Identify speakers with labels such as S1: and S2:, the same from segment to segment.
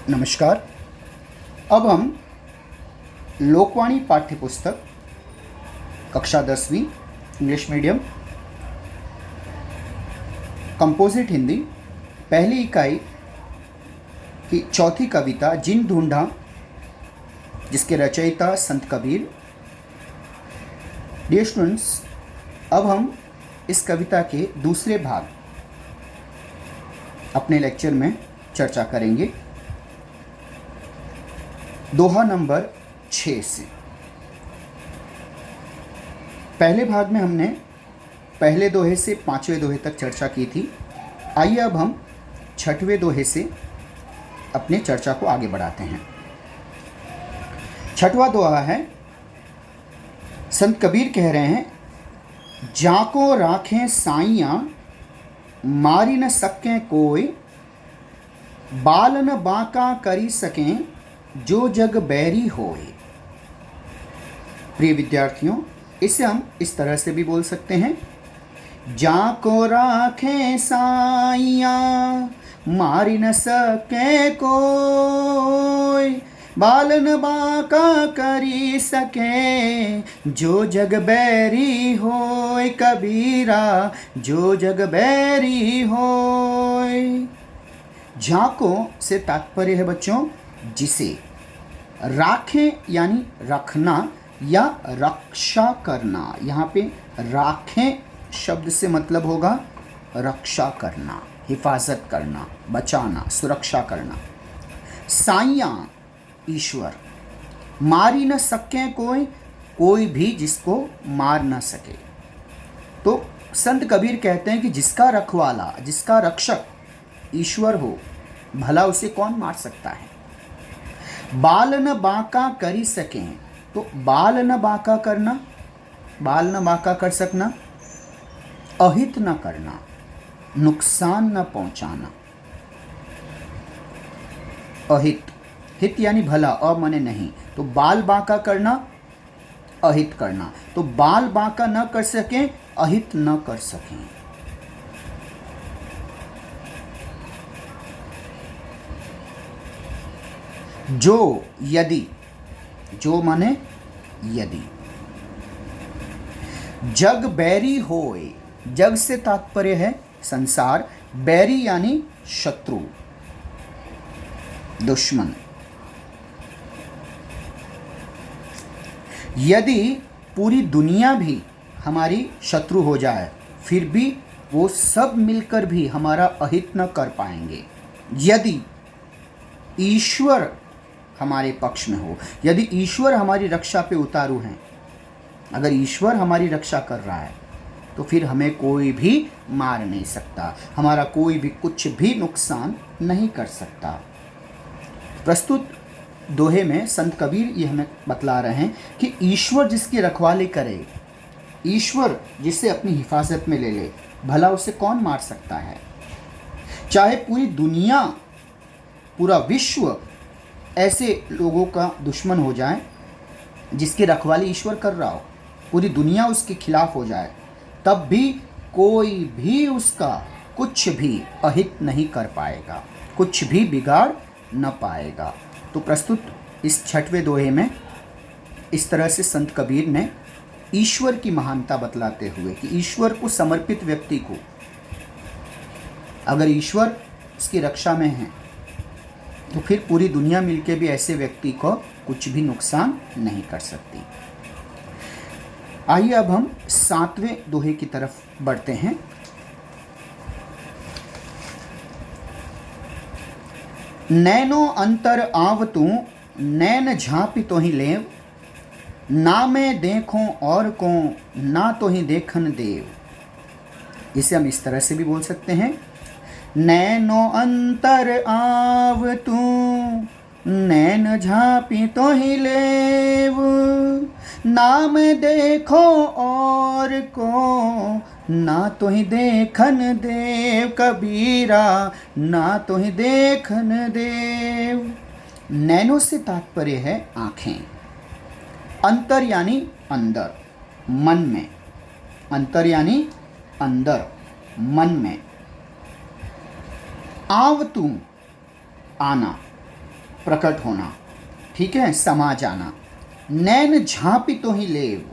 S1: नमस्कार। अब हम लोकवाणी पाठ्यपुस्तक कक्षा 10वीं इंग्लिश मीडियम कंपोजिट हिंदी पहली इकाई की चौथी कविता जिन ढूंढा, जिसके रचयिता संत कबीर। डियर स्टूडेंट्स, अब हम इस कविता के दूसरे भाग अपने लेक्चर में चर्चा करेंगे। दोहा नंबर 6 से। पहले भाग में हमने पहले दोहे से 5वें दोहे तक चर्चा की थी। आइए अब हम 6वें दोहे से अपने चर्चा को आगे बढ़ाते हैं। 6वां दोहा है, संत कबीर कह रहे हैं, जाको राखें साइयाँ मारी न सकें कोई, बाल न बांका करी सकें जो जग बैरी होए। प्रिय विद्यार्थियों, इसे हम इस तरह से भी बोल सकते हैं, जाको राखें साइयाँ मारी न सके कोई, बाल न बांका करी सके जो जग बैरी होए। कबीरा जो जग बैरी होए। झाको से तात्पर्य है बच्चों जिसे, राखें यानी रखना या रक्षा करना। यहाँ पे राखें शब्द से मतलब होगा रक्षा करना, हिफाजत करना, बचाना, सुरक्षा करना। साइयाँ ईश्वर, मारी न सके कोई, कोई भी जिसको मार न सके। तो संत कबीर कहते हैं कि जिसका रखवाला, जिसका रक्षक ईश्वर हो, भला उसे कौन मार सकता है। बाल न बांका करी सकें, तो बाल न बांका करना, बाल न बांका कर सकना, अहित न करना, नुकसान न पहुंचाना। अहित, हित यानी भला, अमने नहीं, तो बाल बांका करना, अहित करना। तो बाल बांका न कर सकें, अहित न कर सकें। जो, यदि, जो माने यदि। जग बैरी होए, जग से तात्पर्य है संसार, बैरी यानी शत्रु, दुश्मन। यदि पूरी दुनिया भी हमारी शत्रु हो जाए, फिर भी वो सब मिलकर भी हमारा अहित न कर पाएंगे। यदि ईश्वर हमारे पक्ष में हो, यदि ईश्वर हमारी रक्षा पे उतारू हैं, अगर ईश्वर हमारी रक्षा कर रहा है, तो फिर हमें कोई भी मार नहीं सकता, हमारा कोई भी कुछ भी नुकसान नहीं कर सकता। प्रस्तुत दोहे में संत कबीर ये हमें बतला रहे हैं कि ईश्वर जिसकी रखवाली करे, ईश्वर जिसे अपनी हिफाजत में ले ले, भला उसे कौन मार सकता है। चाहे पूरी दुनिया, पूरा विश्व ऐसे लोगों का दुश्मन हो जाए जिसकी रखवाली ईश्वर कर रहा हो, पूरी दुनिया उसके खिलाफ हो जाए, तब भी कोई भी उसका कुछ भी अहित नहीं कर पाएगा, कुछ भी बिगाड़ न पाएगा। तो प्रस्तुत इस 6वें दोहे में इस तरह से संत कबीर ने ईश्वर की महानता बतलाते हुए कि ईश्वर को समर्पित व्यक्ति को, अगर ईश्वर उसकी रक्षा में है, तो फिर पूरी दुनिया मिलके भी ऐसे व्यक्ति को कुछ भी नुकसान नहीं कर सकती। आइए अब हम 7वें दोहे की तरफ बढ़ते हैं। नैनो अंतर आवतू नैन झांपी तो ही लेव, ना मैं देखूं और को ना तो ही देखन देव। इसे हम इस तरह से भी बोल सकते हैं, नैनो अंतर आव तू नैन झांपी तो ही लेव, नाम देखो और को ना तो ही देखन देव। कबीरा ना तो ही देखन देव। नैनो से तात्पर्य है आँखें, अंतर यानी अंदर, मन में, अंतर यानी अंदर, मन में। आवतू आना, प्रकट होना, ठीक है, समा जाना। नैन झांपी तो ही लेव,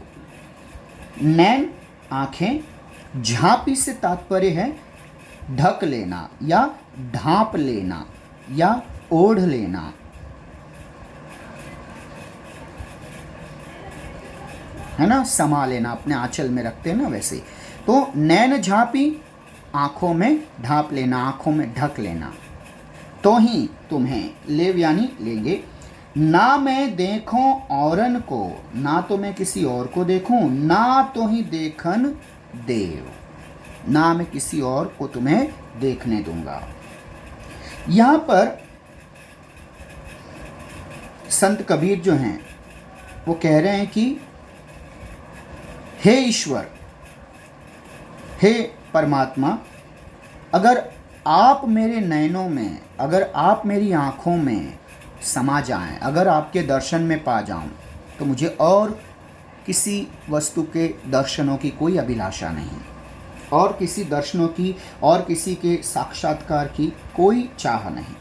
S1: नैन आंखें, झांपी से तात्पर्य है ढक लेना या ढांप लेना या ओढ़ लेना। है ना, समा लेना, अपने आंचल में रखते हैं ना वैसे। तो नैन झांपी, आंखों में ढांप लेना, आंखों में ढक लेना। तो ही तुम्हें, लेव यानी लेंगे, ना मैं देखूं औरन को, ना तो मैं किसी और को देखूं, ना तो ही देखन देव, ना मैं किसी और को तुम्हें देखने दूंगा। यहां पर संत कबीर जो हैं वो कह रहे हैं कि हे ईश्वर, हे परमात्मा, अगर आप मेरे नयनों में, अगर आप मेरी आँखों में समा जाएं, अगर आपके दर्शन में पा जाऊं, तो मुझे और किसी वस्तु के दर्शनों की कोई अभिलाषा नहीं, और किसी दर्शनों की और किसी के साक्षात्कार की कोई चाह नहीं।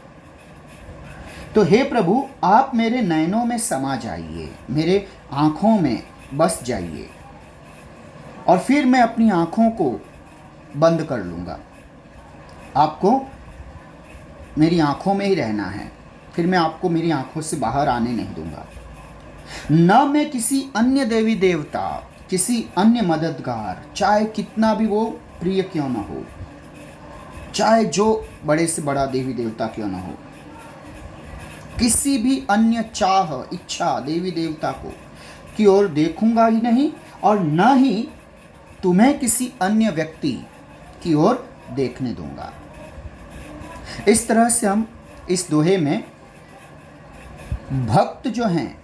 S1: तो हे प्रभु, आप मेरे नयनों में समा जाइए, मेरे आँखों में बस जाइए, और फिर मैं अपनी आँखों को बंद कर लूँगा। आपको मेरी आँखों में ही रहना है, फिर मैं आपको मेरी आँखों से बाहर आने नहीं दूँगा। न मैं किसी अन्य देवी देवता, किसी अन्य मददगार, चाहे कितना भी वो प्रिय क्यों न हो, चाहे जो बड़े से बड़ा देवी देवता क्यों न हो, किसी भी अन्य चाह, इच्छा देवी देवता को की ओर देखूंगा ही नहीं, और न ही तुम्हें किसी अन्य व्यक्ति की ओर देखने दूंगा। इस तरह से हम इस दोहे में भक्त जो हैं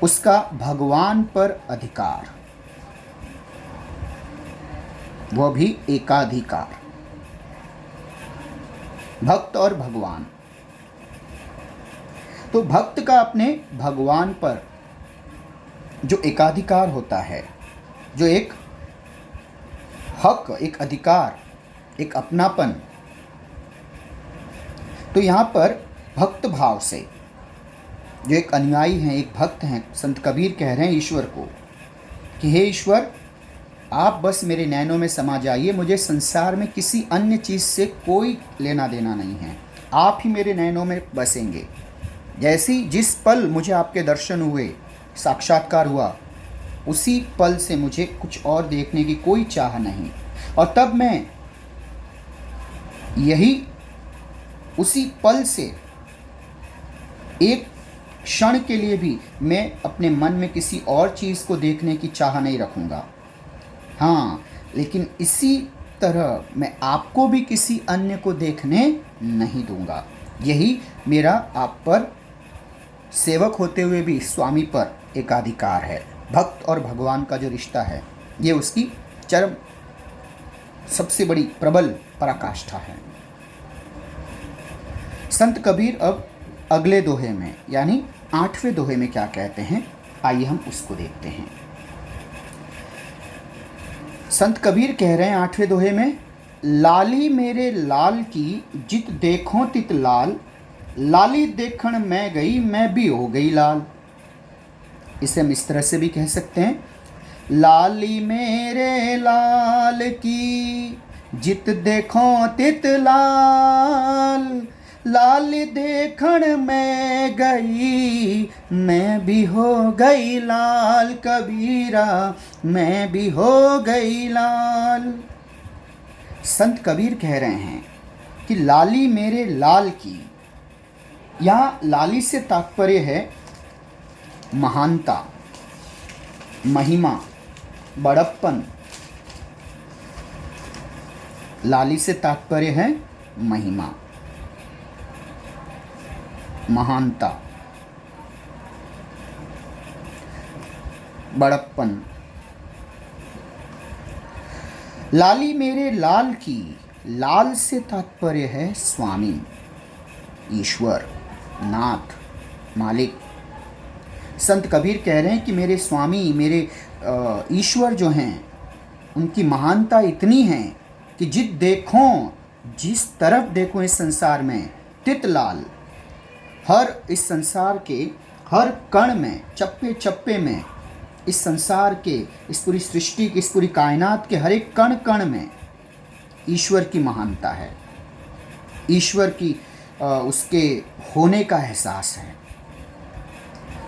S1: उसका भगवान पर अधिकार, वह भी एकाधिकार, भक्त और भगवान। तो भक्त का अपने भगवान पर जो एकाधिकार होता है, जो एक हक, एक अधिकार, एक अपनापन, तो यहाँ पर भक्त भाव से जो एक अनुयायी हैं, एक भक्त हैं, संत कबीर कह रहे हैं ईश्वर को कि हे ईश्वर, आप बस मेरे नैनों में समा जाइए, मुझे संसार में किसी अन्य चीज़ से कोई लेना देना नहीं है, आप ही मेरे नैनों में बसेंगे। जैसी जिस पल मुझे आपके दर्शन हुए, साक्षात्कार हुआ, उसी पल से मुझे कुछ और देखने की कोई चाह नहीं, और तब मैं यही उसी पल से एक क्षण के लिए भी मैं अपने मन में किसी और चीज़ को देखने की चाह नहीं रखूँगा। हाँ, लेकिन इसी तरह मैं आपको भी किसी अन्य को देखने नहीं दूँगा। यही मेरा आप पर सेवक होते हुए भी स्वामी पर एकाधिकार है। भक्त और भगवान का जो रिश्ता है, ये उसकी चरम सबसे बड़ी प्रबल पराकाष्ठा है। संत कबीर अब अगले दोहे में यानी 8वें दोहे में क्या कहते हैं, आइए हम उसको देखते हैं। संत कबीर कह रहे हैं 8वें दोहे में, लाली मेरे लाल की जित देखो तित लाल, लाली देखण मैं गई मैं भी हो गई लाल। इसे हम इस तरह से भी कह सकते हैं, लाली मेरे लाल की जित देखो तित लाल, लाली देखण मैं गई मैं भी हो गई लाल, कबीरा मैं भी हो गई लाल। संत कबीर कह रहे हैं कि लाली मेरे लाल की, यहाँ लाली से तात्पर्य है महानता, महिमा, बड़प्पन। लाली से तात्पर्य है महिमा, महानता, बड़प्पन। लाली मेरे लाल की, लाल से तात्पर्य है स्वामी, ईश्वर, नाथ, मालिक। संत कबीर कह रहे हैं कि मेरे स्वामी, मेरे ईश्वर जो हैं, उनकी महानता इतनी है कि जिस तरफ देखो इस संसार में तित लाल, हर इस संसार के हर कण में, चप्पे चप्पे में, इस संसार के, इस पूरी सृष्टि की, इस पूरी कायनात के हर एक कण कण में ईश्वर की महानता है, ईश्वर की उसके होने का एहसास है।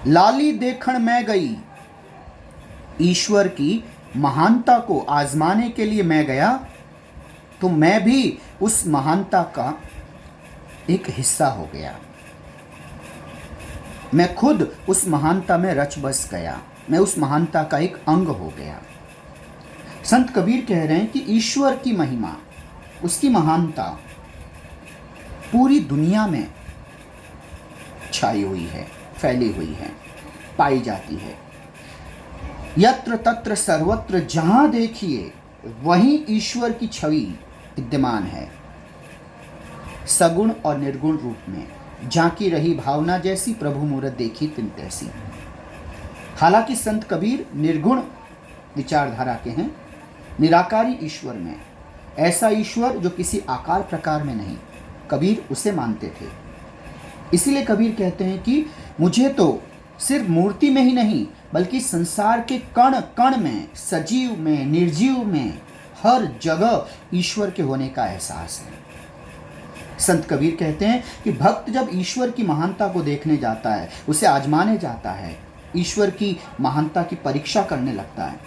S1: लाली देखण मैं गई, ईश्वर की महानता को आजमाने के लिए मैं गया, तो मैं भी उस महानता का एक हिस्सा हो गया। मैं खुद उस महानता में रच बस गया, मैं उस महानता का एक अंग हो गया। संत कबीर कह रहे हैं कि ईश्वर की महिमा, उसकी महानता पूरी दुनिया में छाई हुई है, फैली हुई है, पाई जाती है। यत्र तत्र सर्वत्र जहां देखिए वहीं ईश्वर की छवि विद्यमान है, सगुण और निर्गुण रूप में। झांकी रही भावना जैसी, प्रभु मूरत देखी तिन तैसी। हालांकि संत कबीर निर्गुण विचारधारा के हैं, निराकारी ईश्वर में, ऐसा ईश्वर जो किसी आकार प्रकार में नहीं, कबीर उसे मानते थे। इसीलिए कबीर कहते हैं कि मुझे तो सिर्फ मूर्ति में ही नहीं बल्कि संसार के कण कण में, सजीव में, निर्जीव में, हर जगह ईश्वर के होने का एहसास है। संत कबीर कहते हैं कि भक्त जब ईश्वर की महानता को देखने जाता है, उसे आजमाने जाता है, ईश्वर की महानता की परीक्षा करने लगता है,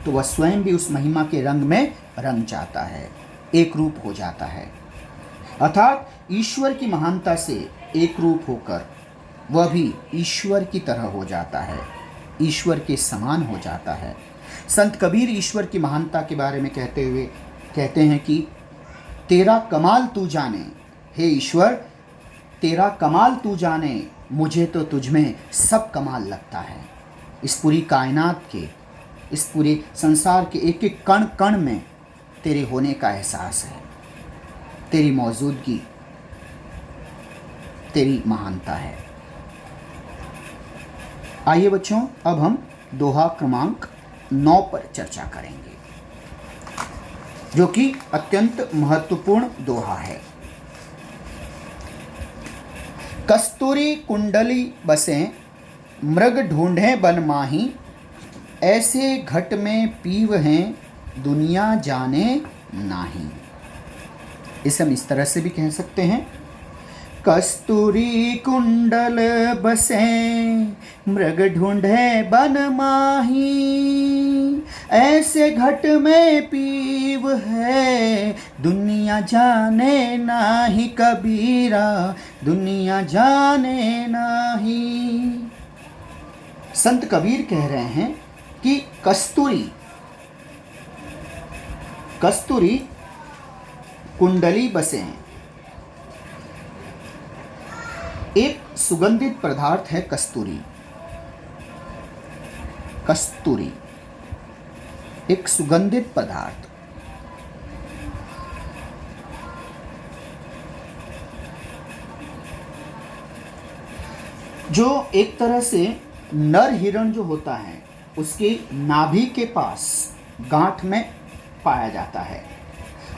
S1: तो वह स्वयं भी उस महिमा के रंग में रंग जाता है, एक रूप हो जाता है। अर्थात ईश्वर की महानता से एक रूप होकर वह भी ईश्वर की तरह हो जाता है, ईश्वर के समान हो जाता है। संत कबीर ईश्वर की महानता के बारे में कहते हुए कहते हैं कि तेरा कमाल तू जाने, हे ईश्वर तेरा कमाल तू जाने, मुझे तो तुझमें सब कमाल लगता है। इस पूरी कायनात के, इस पूरे संसार के एक एक कण कण में तेरे होने का एहसास है, तेरी मौजूदगी, तेरी महानता है। आइए बच्चों, अब हम दोहा क्रमांक 9 पर चर्चा करेंगे, जो कि अत्यंत महत्वपूर्ण दोहा है। कस्तूरी कुंडली बसे, मृग ढूंढे बन माही, ऐसे घट में पीव हैं, दुनिया जाने नाही। इसे हम इस तरह से भी कह सकते हैं, कस्तूरी कुंडल बसे, मृग ढूंढे बन माही, ऐसे घट में पीव है, दुनिया जाने नाही कबीरा, दुनिया जाने नाही। संत कबीर कह रहे हैं कि कस्तूरी कुंडली बसे एक सुगंधित पदार्थ है। कस्तूरी एक सुगंधित पदार्थ, जो एक तरह से नर हिरण जो होता है उसके नाभि के पास गांठ में पाया जाता है,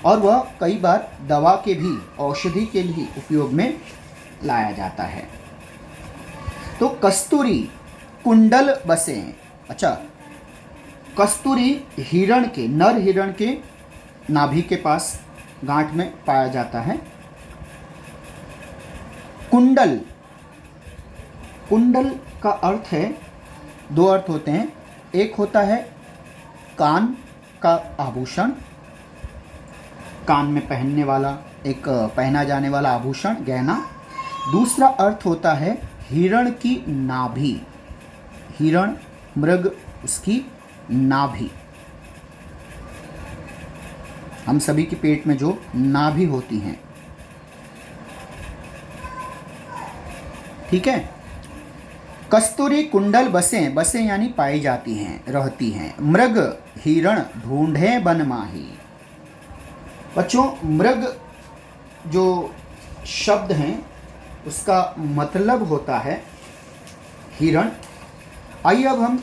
S1: और वह कई बार दवा के भी, औषधि के लिए उपयोग में लाया जाता है। तो कस्तूरी कुंडल बसे, अच्छा, कस्तूरी हिरण के, नर हिरण के नाभि के पास गांठ में पाया जाता है। कुंडल, कुंडल का अर्थ है, दो अर्थ होते हैं। एक होता है कान का आभूषण, कान में पहनने वाला, एक पहना जाने वाला आभूषण, गहना। दूसरा अर्थ होता है हिरण की नाभि, हिरण, मृग, उसकी नाभि। हम सभी के पेट में जो नाभि होती हैं, ठीक है। कस्तूरी कुंडल बसे, बसे यानी पाई जाती हैं, रहती हैं। मृग हिरण ढूंढे बन माही। बच्चों, मृग जो शब्द हैं उसका मतलब होता है हिरण। आइए अब हम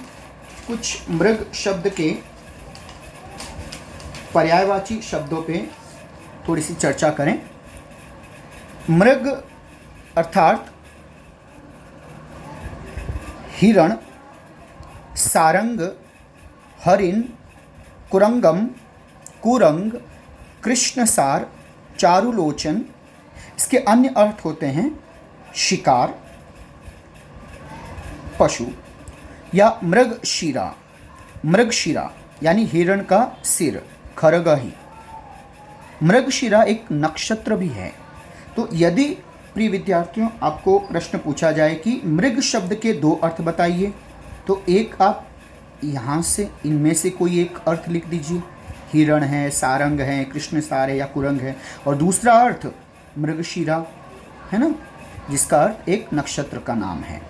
S1: कुछ मृग शब्द के पर्यायवाची शब्दों पे थोड़ी सी चर्चा करें। मृग अर्थात हिरण, सारंग, हरिण, कुरंगम, कुरंग, कृष्णसार, चारुलोचन। इसके अन्य अर्थ होते हैं शिकार, पशु या मृगशिरा। मृगशिरा यानी हिरण का सिर, खरगही। मृगशिरा एक नक्षत्र भी है। तो यदि प्रिय विद्यार्थियों आपको प्रश्न पूछा जाए कि मृग शब्द के दो अर्थ बताइए, तो एक आप यहाँ से इनमें से कोई एक अर्थ लिख दीजिए, हिरण है, सारंग है, कृष्णसार है या कुरंग है, और दूसरा अर्थ मृगशिरा है ना, जिसका अर्थ एक नक्षत्र का नाम है।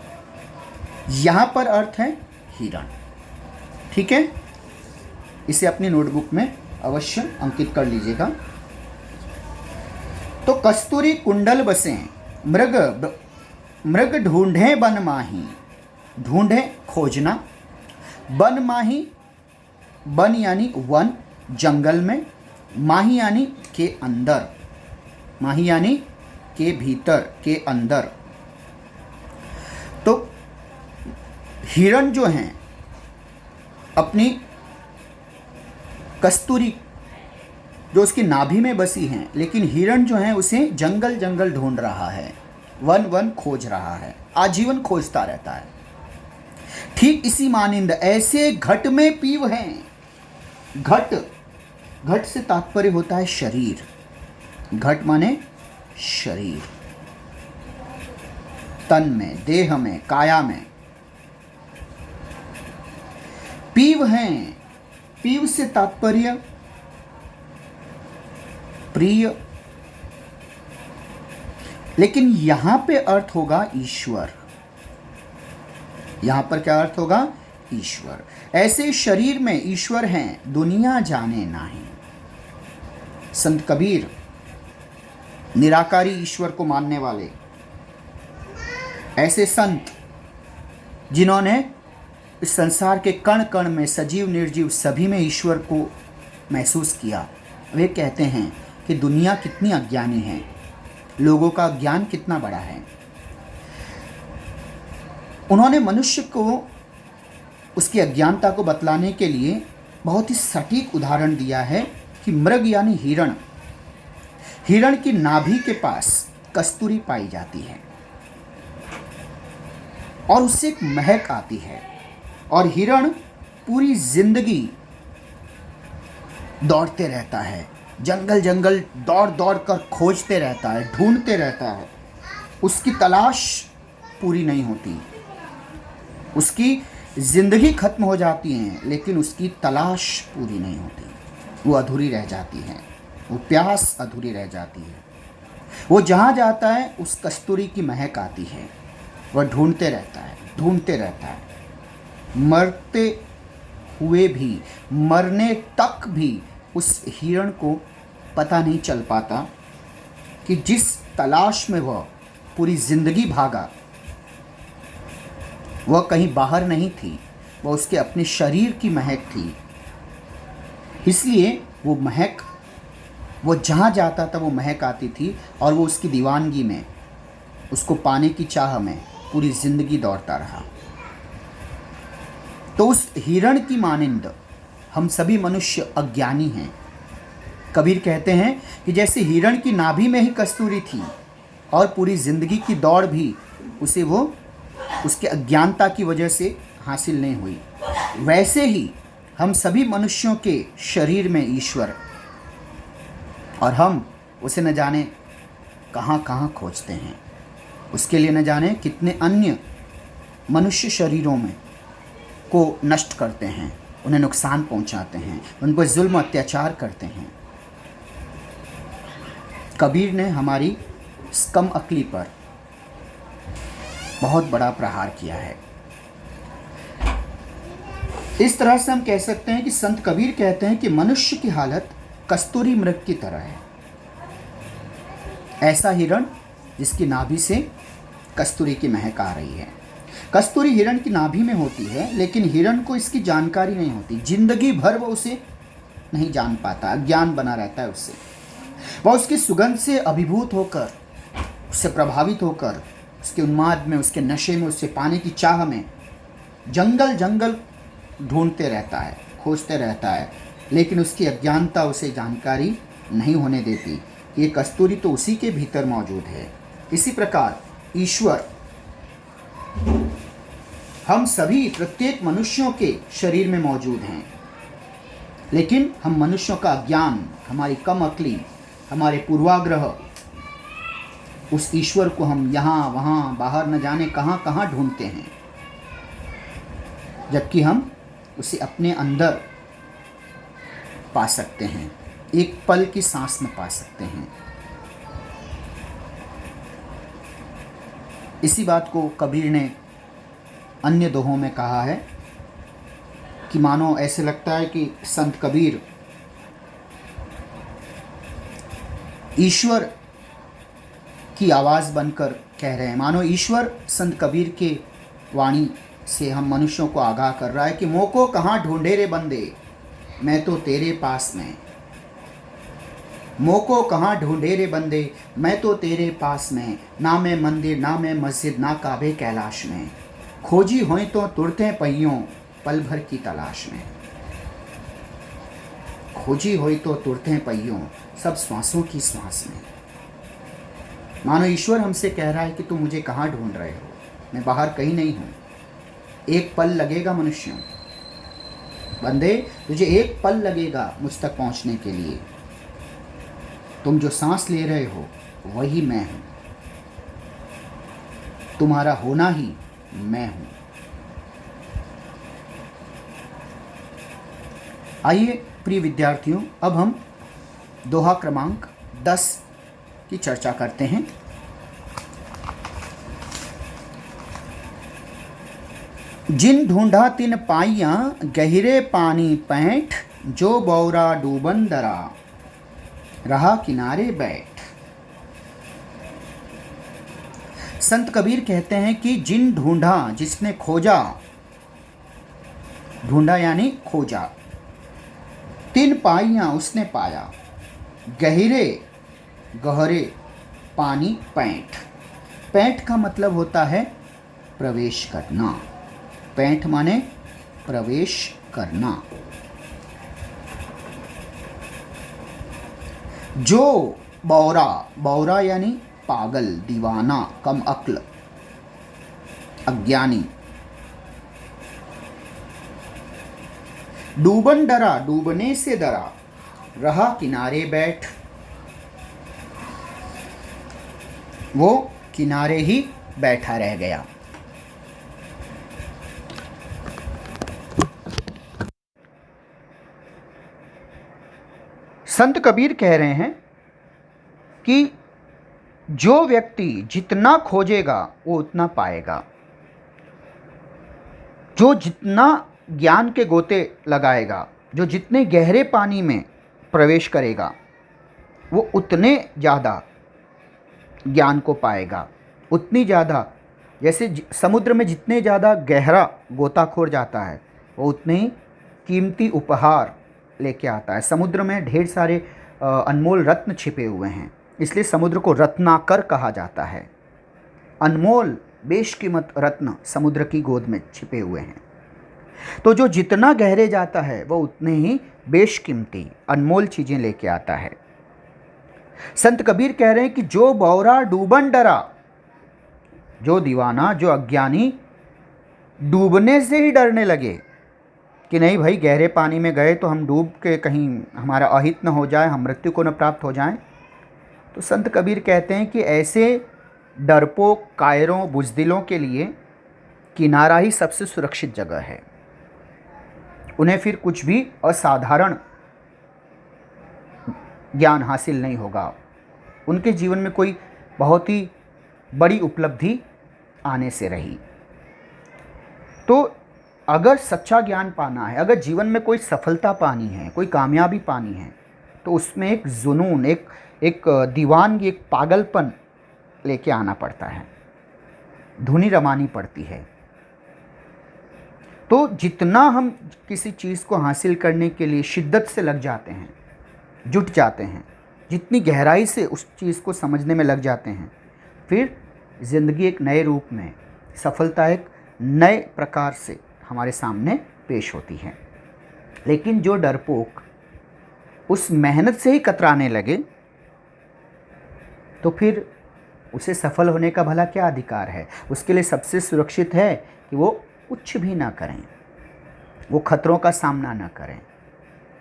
S1: यहाँ पर अर्थ है हिरण। ठीक है, इसे अपनी नोटबुक में अवश्य अंकित कर लीजिएगा। तो कस्तूरी कुंडल बसे, मृग ढूंढे बन माही। ढूंढे खोजना, बन माही, बन यानी वन, जंगल में, माही यानी के अंदर, माही यानी के भीतर, के अंदर। तो हिरण जो हैं अपनी कस्तूरी जो उसकी नाभि में बसी हैं, लेकिन हिरण जो है उसे जंगल जंगल ढूंढ रहा है, वन वन खोज रहा है, आजीवन खोजता रहता है। ठीक इसी मानिंद ऐसे घट में पीव हैं। घट, घट से तात्पर्य होता है शरीर। घट माने शरीर, तन में, देह में, काया में। पीव हैं, पीव से तात्पर्य प्रिय, लेकिन यहां पे अर्थ होगा ईश्वर। यहां पर क्या अर्थ होगा? ईश्वर। ऐसे शरीर में ईश्वर हैं, दुनिया जाने नहीं। संत कबीर निराकारी ईश्वर को मानने वाले, ऐसे संत जिन्होंने इस संसार के कण कण में, सजीव निर्जीव सभी में ईश्वर को महसूस किया, वे कहते हैं कि दुनिया कितनी अज्ञानी है, लोगों का ज्ञान कितना बड़ा है। उन्होंने मनुष्य को उसकी अज्ञानता को बतलाने के लिए बहुत ही सटीक उदाहरण दिया है कि मृग यानी हिरण, हिरण की नाभि के पास कस्तूरी पाई जाती है और उससे एक महक आती है, और हिरण पूरी जिंदगी दौड़ते रहता है, जंगल जंगल दौड़ दौड़ कर खोजते रहता है, ढूंढते रहता है। उसकी तलाश पूरी नहीं होती, उसकी जिंदगी खत्म हो जाती है, लेकिन उसकी तलाश पूरी नहीं होती, वो अधूरी रह जाती है, वो प्यास अधूरी रह जाती है। वो जहाँ जाता है उस कस्तूरी की महक आती है, वह ढूंढते रहता है, ढूंढते रहता है। मरते हुए भी, मरने तक भी उस हिरण को पता नहीं चल पाता कि जिस तलाश में वह पूरी जिंदगी भागा वह कहीं बाहर नहीं थी, वह उसके अपने शरीर की महक थी। इसलिए वो महक, वो जहाँ जाता था वो महक आती थी, और वो उसकी दीवानगी में, उसको पाने की चाह में पूरी जिंदगी दौड़ता रहा। तो उस हिरण की मानिंद हम सभी मनुष्य अज्ञानी हैं। कबीर कहते हैं कि जैसे हिरण की नाभि में ही कस्तूरी थी और पूरी जिंदगी की दौड़ भी उसे वो उसके अज्ञानता की वजह से हासिल नहीं हुई, वैसे ही हम सभी मनुष्यों के शरीर में ईश्वर, और हम उसे न जाने कहाँ कहाँ खोजते हैं। उसके लिए न जाने कितने अन्य मनुष्य शरीरों में को नष्ट करते हैं, उन्हें नुकसान पहुंचाते हैं, उन पर जुल्म अत्याचार करते हैं। कबीर ने हमारी कम अक्ली पर बहुत बड़ा प्रहार किया है। इस तरह से हम कह सकते हैं कि संत कबीर कहते हैं कि मनुष्य की हालत कस्तूरी मृग की तरह है। ऐसा हिरण जिसकी नाभि से कस्तूरी की महक आ रही है। कस्तूरी हिरण की नाभि में होती है, लेकिन हिरण को इसकी जानकारी नहीं होती, जिंदगी भर वो उसे नहीं जान पाता, अज्ञान बना रहता है उससे। वह उसकी सुगंध से अभिभूत होकर, उससे प्रभावित होकर, उसके उन्माद में, उसके नशे में, उससे पाने की चाह में जंगल जंगल ढूंढते रहता है, खोजते रहता है, लेकिन उसकी अज्ञानता उसे जानकारी नहीं होने देती। ये कस्तूरी तो उसी के भीतर मौजूद है। इसी प्रकार ईश्वर हम सभी प्रत्येक मनुष्यों के शरीर में मौजूद हैं, लेकिन हम मनुष्यों का ज्ञान, हमारी कम अक्ली, हमारे पूर्वाग्रह, उस ईश्वर को हम यहाँ वहाँ बाहर न जाने कहाँ कहाँ ढूंढते हैं, जबकि हम उसे अपने अंदर पा सकते हैं, एक पल की सांस में पा सकते हैं। इसी बात को कबीर ने अन्य दोहों में कहा है कि मानो ऐसे लगता है कि संत कबीर ईश्वर की आवाज़ बनकर कह रहे हैं। मानो ईश्वर संत कबीर के वाणी से हम मनुष्यों को आगाह कर रहा है कि मोको कहाँ ढूंढे रे बंदे, मैं तो तेरे पास में। मोको कहाँ ढूंढे रे बंदे, मैं तो तेरे पास में। ना मैं मंदिर ना मैं मस्जिद ना काबे कैलाश में, खोजी होई तो तुरते पहियों पल भर की तलाश में। खोजी होई तो तुरते पहियों, सब श्वासों की श्वास में। मानो ईश्वर हमसे कह रहा है कि तुम मुझे कहाँ ढूंढ रहे हो, मैं बाहर कहीं नहीं हूँ। एक पल लगेगा मनुष्यों, बंदे तुझे एक पल लगेगा मुझ तक पहुँचने के लिए। तुम जो सांस ले रहे हो वही मैं हूँ, तुम्हारा होना ही मैं हूँ। आइए प्रिय विद्यार्थियों, अब हम दोहा क्रमांक 10 की चर्चा करते हैं। जिन ढूंढा तिन पाइया, गहरे पानी पैंठ, जो बौरा डूबन दरा, रहा किनारे बैठ। संत कबीर कहते हैं कि जिन ढूंढा, जिसने खोजा, ढूंढा यानी खोजा, तिन पाइया उसने पाया, गहरे गहरे पानी पैंठ। पैंठ का मतलब होता है प्रवेश करना। पैंठ माने प्रवेश करना। जो बौरा, बौरा यानी पागल, दीवाना, कम अक्ल, अज्ञानी। डूबन डरा, डूबने से डरा, रहा किनारे बैठ, वो किनारे ही बैठा रह गया। संत कबीर कह रहे हैं कि जो व्यक्ति जितना खोजेगा वो उतना पाएगा। जो जितना ज्ञान के गोते लगाएगा, जो जितने गहरे पानी में प्रवेश करेगा, वो उतने ज़्यादा ज्ञान को पाएगा। उतनी ज़्यादा, जैसे समुद्र में जितने ज़्यादा गहरा गोताखोर जाता है, वो उतने ही कीमती उपहार लेके आता है। समुद्र में ढेर सारे अनमोल रत्न छिपे हुए हैं, इसलिए समुद्र को रत्नाकर कहा जाता है। अनमोल बेशकीमत रत्न समुद्र की गोद में छिपे हुए हैं। तो जो जितना गहरे जाता है वो उतने ही बेशकीमती अनमोल चीज़ें लेके आता है। संत कबीर कह रहे हैं कि जो बौरा डूबन डरा, जो दीवाना, जो अज्ञानी डूबने से ही डरने लगे कि नहीं भाई गहरे पानी में गए तो हम डूब के कहीं हमारा अहित न हो जाए, हम मृत्यु को न प्राप्त हो जाएं, तो संत कबीर कहते हैं कि ऐसे डरपोक, कायरों, बुज़दिलों के लिए किनारा ही सबसे सुरक्षित जगह है। उन्हें फिर कुछ भी असाधारण ज्ञान हासिल नहीं होगा, उनके जीवन में कोई बहुत ही बड़ी उपलब्धि आने से रही। तो अगर सच्चा ज्ञान पाना है, अगर जीवन में कोई सफलता पानी है, कोई कामयाबी पानी है, तो उसमें एक जुनून, एक दीवानगी, एक पागलपन लेके आना पड़ता है, धुनी रमानी पड़ती है। तो जितना हम किसी चीज़ को हासिल करने के लिए शिद्दत से लग जाते हैं, जुट जाते हैं, जितनी गहराई से उस चीज़ को समझने में लग जाते हैं, फिर ज़िंदगी एक नए रूप में, सफलता एक नए प्रकार से हमारे सामने पेश होती है। लेकिन जो डरपोक उस मेहनत से ही कतराने लगे तो फिर उसे सफल होने का भला क्या अधिकार है। उसके लिए सबसे सुरक्षित है कि वो कुछ भी ना करें, वो खतरों का सामना ना करें,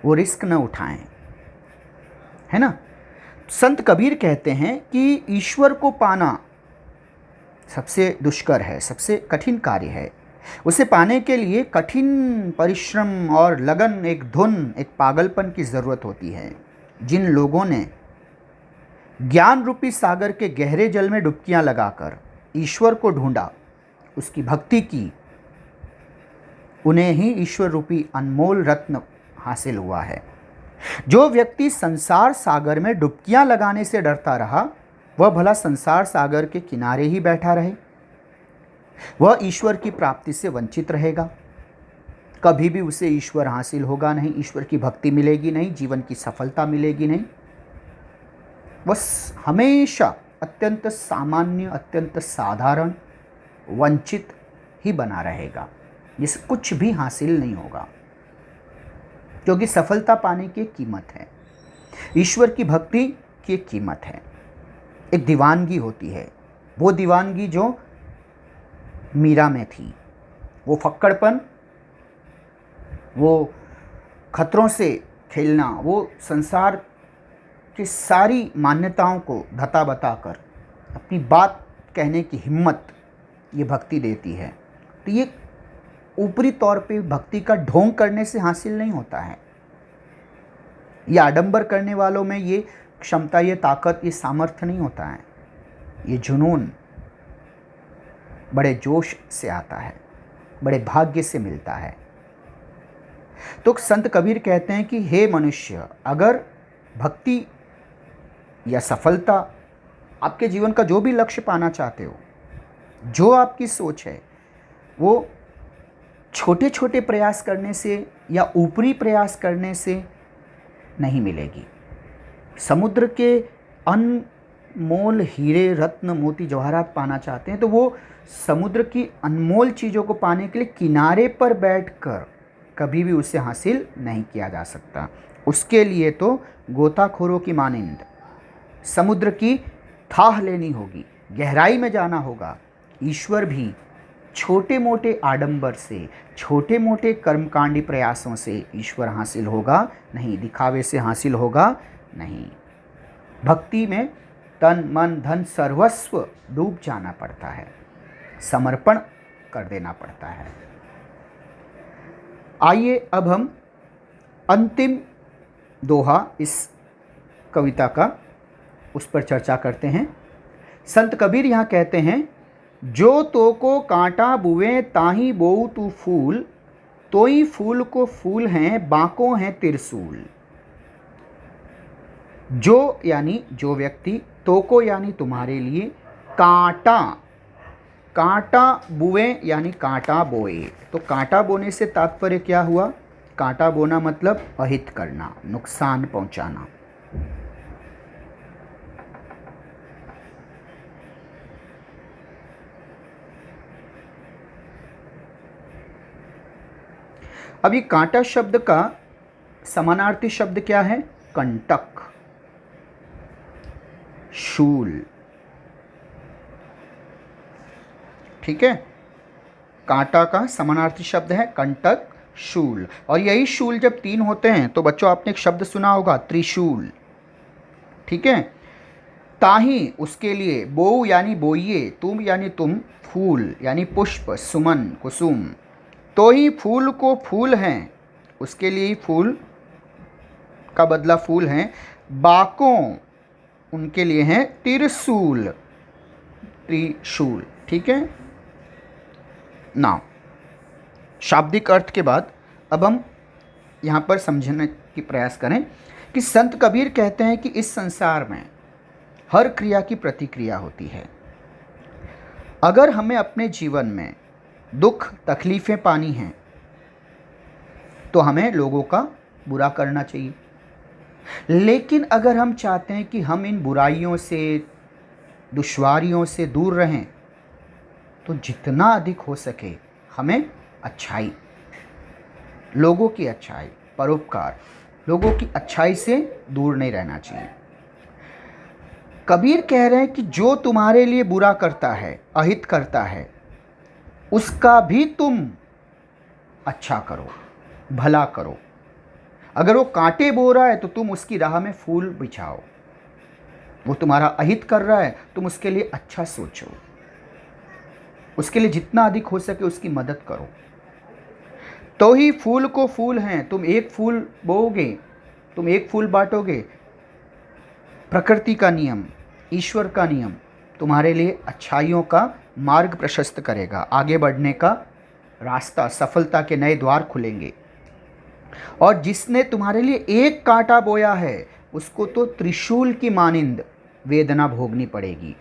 S1: वो रिस्क न उठाएं, है ना। संत कबीर कहते हैं कि ईश्वर को पाना सबसे दुष्कर है, सबसे कठिन कार्य है। उसे पाने के लिए कठिन परिश्रम और लगन, एक धुन, एक पागलपन की ज़रूरत होती है। जिन लोगों ने ज्ञान रूपी सागर के गहरे जल में डुबकियां लगाकर ईश्वर को ढूंढा, उसकी भक्ति की, उन्हें ही ईश्वर रूपी अनमोल रत्न हासिल हुआ है। जो व्यक्ति संसार सागर में डुबकियां लगाने से डरता रहा, वह भला संसार सागर के किनारे ही बैठा रहे, वह ईश्वर की प्राप्ति से वंचित रहेगा। कभी भी उसे ईश्वर हासिल होगा नहीं, ईश्वर की भक्ति मिलेगी नहीं, जीवन की सफलता मिलेगी नहीं। वह हमेशा अत्यंत सामान्य, अत्यंत साधारण, वंचित ही बना रहेगा, जिसे कुछ भी हासिल नहीं होगा। क्योंकि सफलता पाने की कीमत है, ईश्वर की भक्ति की कीमत है, एक दीवानगी होती है। वो दीवानगी जो मीरा में थी, वो फक्कड़पन, वो खतरों से खेलना, वो संसार की सारी मान्यताओं को धता बताकर अपनी बात कहने की हिम्मत ये भक्ति देती है। तो ये ऊपरी तौर पे भक्ति का ढोंग करने से हासिल नहीं होता है। ये आडंबर करने वालों में ये क्षमता, ये ताकत, ये सामर्थ्य नहीं होता है। ये जुनून बड़े जोश से आता है, बड़े भाग्य से मिलता है। तो संत कबीर कहते हैं कि हे मनुष्य, अगर भक्ति या सफलता, आपके जीवन का जो भी लक्ष्य पाना चाहते हो, जो आपकी सोच है, वो छोटे छोटे प्रयास करने से या ऊपरी प्रयास करने से नहीं मिलेगी। समुद्र के अनमोल हीरे, रत्न, मोती, जवाहरात पाना चाहते हैं तो वो समुद्र की अनमोल चीज़ों को पाने के लिए किनारे पर बैठकर कभी भी उसे हासिल नहीं किया जा सकता। उसके लिए तो गोताखोरों की मानिंद समुद्र की थाह लेनी होगी, गहराई में जाना होगा। ईश्वर भी छोटे मोटे आडंबर से, छोटे मोटे कर्मकांडी प्रयासों से ईश्वर हासिल होगा नहीं, दिखावे से हासिल होगा नहीं। भक्ति में तन, मन, धन, सर्वस्व डूब जाना पड़ता है, समर्पण कर देना पड़ता है। आइए अब हम अंतिम दोहा इस कविता का, उस पर चर्चा करते हैं। संत कबीर यहाँ कहते हैं, जो तो को कांटा बुए ताही बोऊ तू फूल, तोई फूल को फूल हैं, बांको हैं त्रिशूल। जो यानी जो व्यक्ति, तो को यानी तुम्हारे लिए, कांटा, कांटा बुए यानी कांटा बोए। तो कांटा बोने से तात्पर्य क्या हुआ? कांटा बोना मतलब अहित करना, नुकसान पहुंचाना। अब ये कांटा शब्द का समानार्थी शब्द क्या है? कंटक, शूल। ठीक है, कांटा का समानार्थी शब्द है कंटक, शूल। और यही शूल जब तीन होते हैं तो बच्चों आपने एक शब्द सुना होगा, त्रिशूल। ठीक है, ताही उसके लिए, बोऊ यानी बोइए, तुम यानी तुम, फूल यानी पुष्प, सुमन, कुसुम। तो ही फूल को फूल हैं, उसके लिए फूल का बदला फूल हैं। बाकों उनके लिए हैं त्रिशूल, त्रिशूल। ठीक है ना। शाब्दिक अर्थ के बाद अब हम यहाँ पर समझने की प्रयास करें कि संत कबीर कहते हैं कि इस संसार में हर क्रिया की प्रतिक्रिया होती है। अगर हमें अपने जीवन में दुख तकलीफ़ें पानी हैं तो हमें लोगों का बुरा करना चाहिए। लेकिन अगर हम चाहते हैं कि हम इन बुराइयों से, दुश्वारियों से दूर रहें, तो जितना अधिक हो सके हमें अच्छाई, लोगों की अच्छाई, परोपकार, लोगों की अच्छाई से दूर नहीं रहना चाहिए। कबीर कह रहे हैं कि जो तुम्हारे लिए बुरा करता है, अहित करता है, उसका भी तुम अच्छा करो, भला करो। अगर वो कांटे बो रहा है तो तुम उसकी राह में फूल बिछाओ। वो तुम्हारा अहित कर रहा है, तुम उसके लिए अच्छा सोचो, उसके लिए जितना अधिक हो सके उसकी मदद करो। तो ही फूल को फूल हैं। तुम एक फूल बोओगे, तुम एक फूल बांटोगे, प्रकृति का नियम, ईश्वर का नियम तुम्हारे लिए अच्छाइयों का मार्ग प्रशस्त करेगा। आगे बढ़ने का रास्ता, सफलता के नए द्वार खुलेंगे। और जिसने तुम्हारे लिए एक कांटा बोया है उसको तो त्रिशूल की मानिंद वेदना भोगनी पड़ेगी।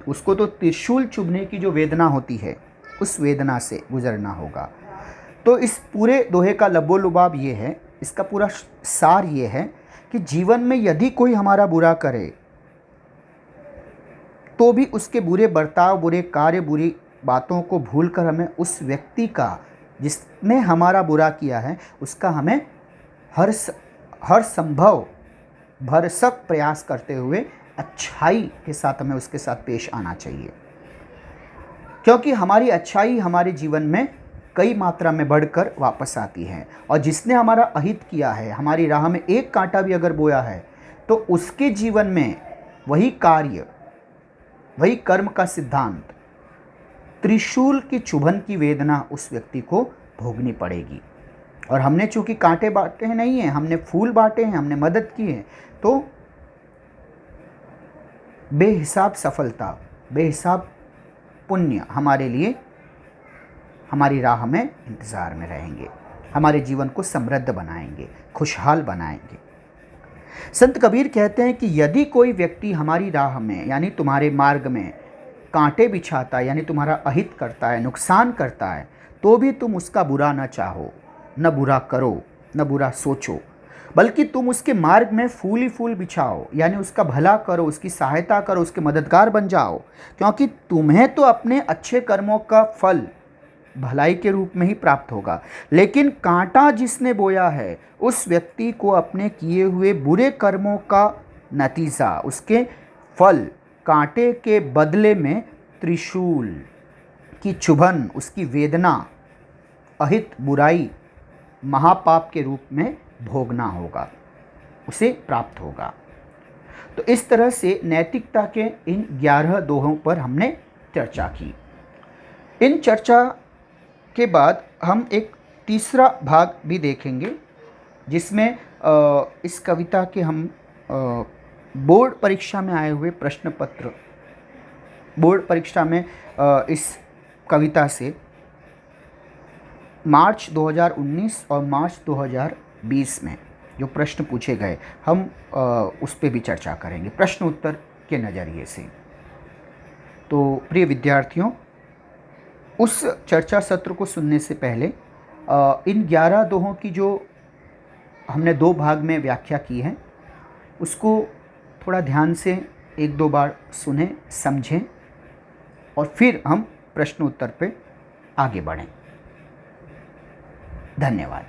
S1: उसको तो त्रिशूल चुभने की जो वेदना होती है उस वेदना से गुजरना होगा। तो इस पूरे दोहे का लबोलुबाब ये है, इसका पूरा सार ये है कि जीवन में यदि कोई हमारा बुरा करे तो भी उसके बुरे बर्ताव, बुरे कार्य, बुरी बातों को भूलकर हमें उस व्यक्ति का, जिसने हमारा बुरा किया है, उसका हमें हर संभव भरसक प्रयास करते हुए अच्छाई के साथ हमें उसके साथ पेश आना चाहिए। क्योंकि हमारी अच्छाई हमारे जीवन में कई मात्रा में बढ़कर वापस आती है। और जिसने हमारा अहित किया है, हमारी राह में एक कांटा भी अगर बोया है, तो उसके जीवन में वही कार्य, वही कर्म का सिद्धांत, त्रिशूल की चुभन की वेदना उस व्यक्ति को भोगनी पड़ेगी। और हमने चूंकि कांटे बांटे हैं नहीं है, हमने फूल बांटे हैं, हमने मदद की है, तो बेहिसाब सफलता, बेहिसाब पुण्य हमारे लिए, हमारी राह में इंतज़ार में रहेंगे, हमारे जीवन को समृद्ध बनाएंगे, खुशहाल बनाएंगे। संत कबीर कहते हैं कि यदि कोई व्यक्ति हमारी राह में, यानी तुम्हारे मार्ग में कांटे बिछाता है, यानी तुम्हारा अहित करता है, नुकसान करता है, तो भी तुम उसका बुरा न चाहो, न बुरा करो, न बुरा सोचो, बल्कि तुम उसके मार्ग में फूल ही फूल बिछाओ, यानी उसका भला करो, उसकी सहायता करो, उसके मददगार बन जाओ। क्योंकि तुम्हें तो अपने अच्छे कर्मों का फल भलाई के रूप में ही प्राप्त होगा, लेकिन कांटा जिसने बोया है उस व्यक्ति को अपने किए हुए बुरे कर्मों का नतीजा, उसके फल, कांटे के बदले में त्रिशूल की चुभन, उसकी वेदना, अहित, बुराई, महापाप के रूप में भोगना होगा, उसे प्राप्त होगा। तो इस तरह से नैतिकता के इन 11 दोहों पर हमने चर्चा की। इन चर्चा के बाद हम एक तीसरा भाग भी देखेंगे, जिसमें इस कविता के हम बोर्ड परीक्षा में आए हुए प्रश्न पत्र, बोर्ड परीक्षा में इस कविता से मार्च 2019 और मार्च 2020 में जो प्रश्न पूछे गए, हम उस पर भी चर्चा करेंगे, प्रश्न उत्तर के नज़रिए से। तो प्रिय विद्यार्थियों, उस चर्चा सत्र को सुनने से पहले इन 11 दोहों की जो हमने 2 भाग में व्याख्या की है, उसको थोड़ा ध्यान से 1-2 बार सुनें, समझें, और फिर हम प्रश्न उत्तर पे आगे बढ़ें। धन्यवाद।